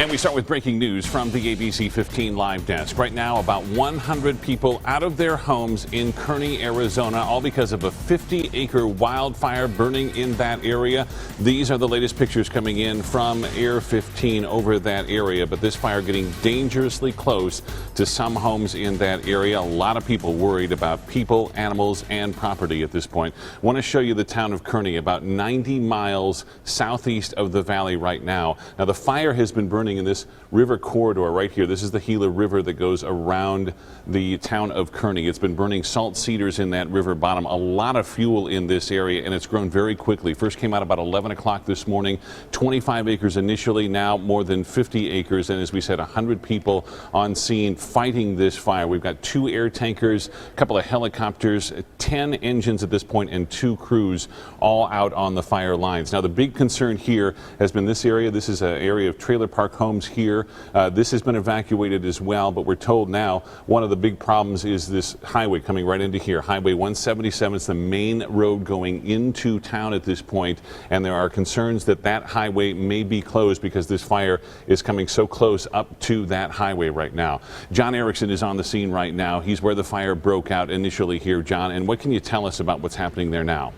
And we start with breaking news from the ABC 15 live desk. Right now, about 100 people out of their homes in Kearny, Arizona, all because of a 50-acre wildfire burning in that area. These are the latest pictures coming in from Air 15 over that area. But this fire getting dangerously close to some homes in that area. A lot of people worried about people, animals, and property at this point. I want to show you the town of Kearny, about 90 miles southeast of the valley right now. Now, the fire has been burning in this river corridor right here. This is the Gila River that goes around the town of Kearny. It's been burning salt cedars in that river bottom. A lot of fuel in this area, and it's grown very quickly. First came out about 11 o'clock this morning, 25 acres initially, now more than 50 acres. And as we said, 100 people on scene fighting this fire. We've got 2 air tankers, a couple of helicopters, 10 engines at this point, and 2 crews all out on the fire lines. Now, the big concern here has been this area. This is an area of trailer park homes here. This has been evacuated as well, but we're told now one of the big problems is this highway coming right into here. Highway 177 is the main road going into town at this point, and there are concerns that that highway may be closed because this fire is coming so close up to that highway right now. John Erickson is on the scene right now. He's where the fire broke out initially here, John, and what can you tell us about what's happening there now?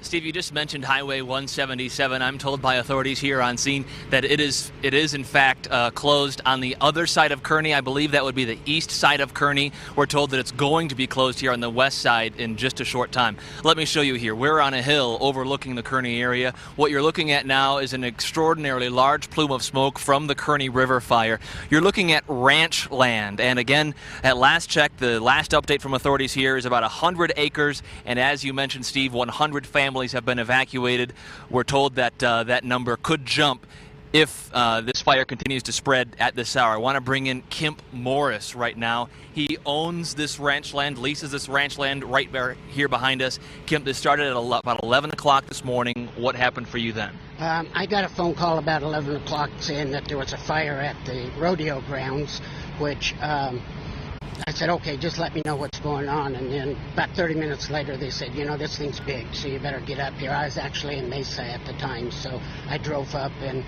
Steve, you just mentioned Highway 177. I'm told by authorities here on scene that it is in fact closed on the other side of Kearny. I believe that would be the east side of Kearny. We're told that it's going to be closed here on the west side in just a short time. Let me show you here. We're on a hill overlooking the Kearny area. What you're looking at now is an extraordinarily large plume of smoke from the Kearny River fire. You're looking at ranch land, and again, at last check, the last update from authorities here is about 100 acres, and as you mentioned, Steve, 100 families have been evacuated. We're told that that number could jump if this fire continues to spread at this hour. I want to bring in Kemp Morris right now. He owns this ranch land, leases this ranch land right here behind us. Kemp, this started at about 11 o'clock this morning. What happened for you then? I got a phone call about 11 o'clock saying that there was a fire at the rodeo grounds, which I said, okay, just let me know what's going on. And then about 30 minutes later, they said, you know, this thing's big, so you better get up here. I was actually in Mesa at the time, so I drove up and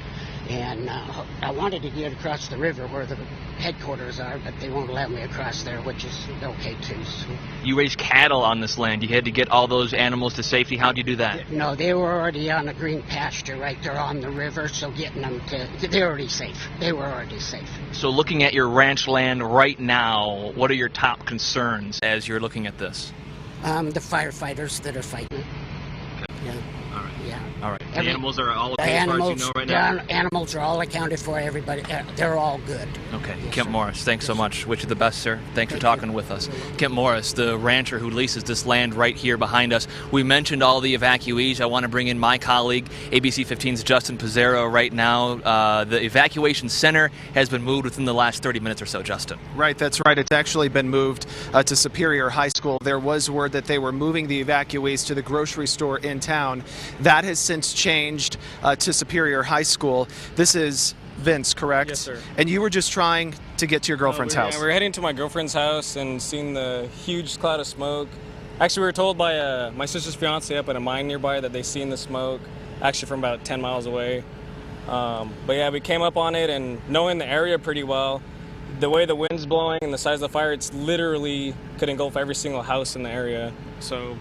I wanted to get across the river where the headquarters are, but they won't allow me across there, which is okay too. So. You raise cattle on this land. You had to get all those animals to safety. How do you do that? No, they were already on a green pasture right there on the river, so getting them they're already safe. They were already safe. So looking at your ranch land right now, what are your top concerns as you're looking at this? The firefighters that are fighting. Okay. Yeah. All right. Yeah. All right. The animals are all okay as far as you know right now? The animals are all accounted for, everybody. They're all good. Okay. Yes, Kemp sir. Morris, thanks so much. Wish you the best, sir. Thanks for talking with us. Kemp Morris, the rancher who leases this land right here behind us. We mentioned all the evacuees. I want to bring in my colleague, ABC 15's Justin Pizzero right now. The evacuation center has been moved within the last 30 minutes or so, Justin. Right, that's right. It's actually been moved to Superior High School. There was word that they were moving the evacuees to the grocery store in town. That has since changed to Superior High School. This is Vince, correct? Yes, sir. And you were just trying to get to your girlfriend's house. We were heading to my girlfriend's house and seeing the huge cloud of smoke. Actually, we were told by my sister's fiance up at a mine nearby that they seen the smoke, actually from about 10 miles away. But yeah, we came up on it, and knowing the area pretty well, the way the wind's blowing and the size of the fire, it's literally could engulf every single house in the area. So,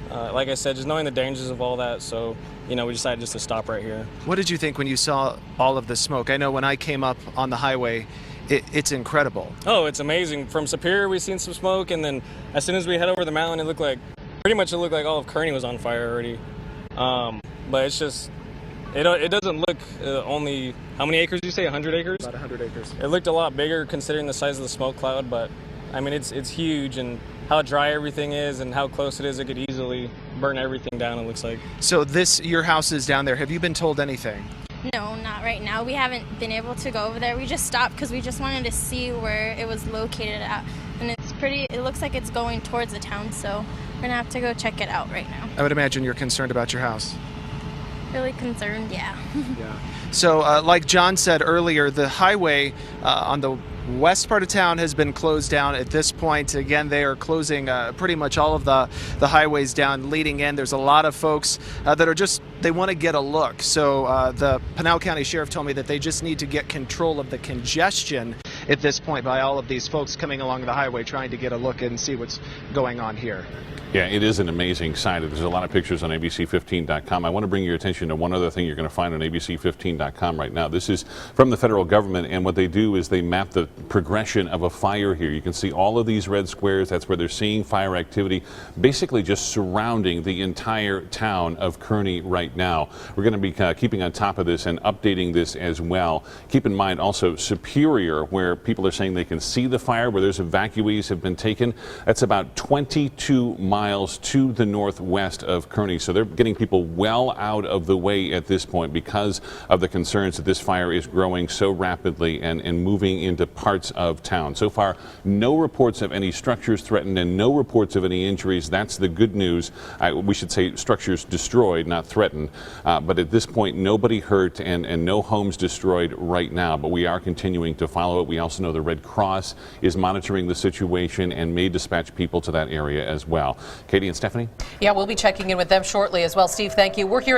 like I said, just knowing the dangers of all that, so we decided just to stop right here. What did you think when you saw all of the smoke? I know when I came up on the highway, it's incredible. Oh, it's amazing. From Superior, we've seen some smoke, and then as soon as we head over the mountain, it looked like all of Kearny was on fire already. But it's just, it doesn't look only, how many acres did you say, 100 acres? About 100 acres. It looked a lot bigger considering the size of the smoke cloud, but I mean, it's huge, and how dry everything is and how close it is, it could easily burn everything down, it looks like. So your house is down there. Have you been told anything? No, not right now. We haven't been able to go over there. We just stopped because we just wanted to see where it was located at. And it looks like it's going towards the town, so we're going to have to go check it out right now. I would imagine you're concerned about your house. Really concerned, yeah. Yeah. So like John said earlier, the highway on the west part of town has been closed down at this point. Again, they are closing pretty much all of the highways down leading in. There's a lot of folks that are just, they want to get a look. So the Pinal County Sheriff told me that they just need to get control of the congestion at this point by all of these folks coming along the highway trying to get a look and see what's going on here. Yeah, it is an amazing sight. There's a lot of pictures on ABC15.com. I want to bring your attention to one other thing you're going to find on ABC15.com right now. This is from the federal government, and what they do is they map the progression of a fire here. You can see all of these red squares. That's where they're seeing fire activity, basically just surrounding the entire town of Kearny right now. We're going to be keeping on top of this and updating this as well. Keep in mind also Superior, where people are saying they can see the fire, where there's evacuees have been taken. That's about 22 miles to the northwest of Kearny. So they're getting people well out of the way at this point because of the concerns that this fire is growing so rapidly and moving into parts of town. So far, no reports of any structures threatened and no reports of any injuries. That's the good news. We should say structures destroyed, not threatened. But at this point, nobody hurt and no homes destroyed right now. But we are continuing to follow it. We also know the Red Cross is monitoring the situation and may dispatch people to that area as well. Katie and Stephanie? Yeah, we'll be checking in with them shortly as well. Steve, thank you. We're here in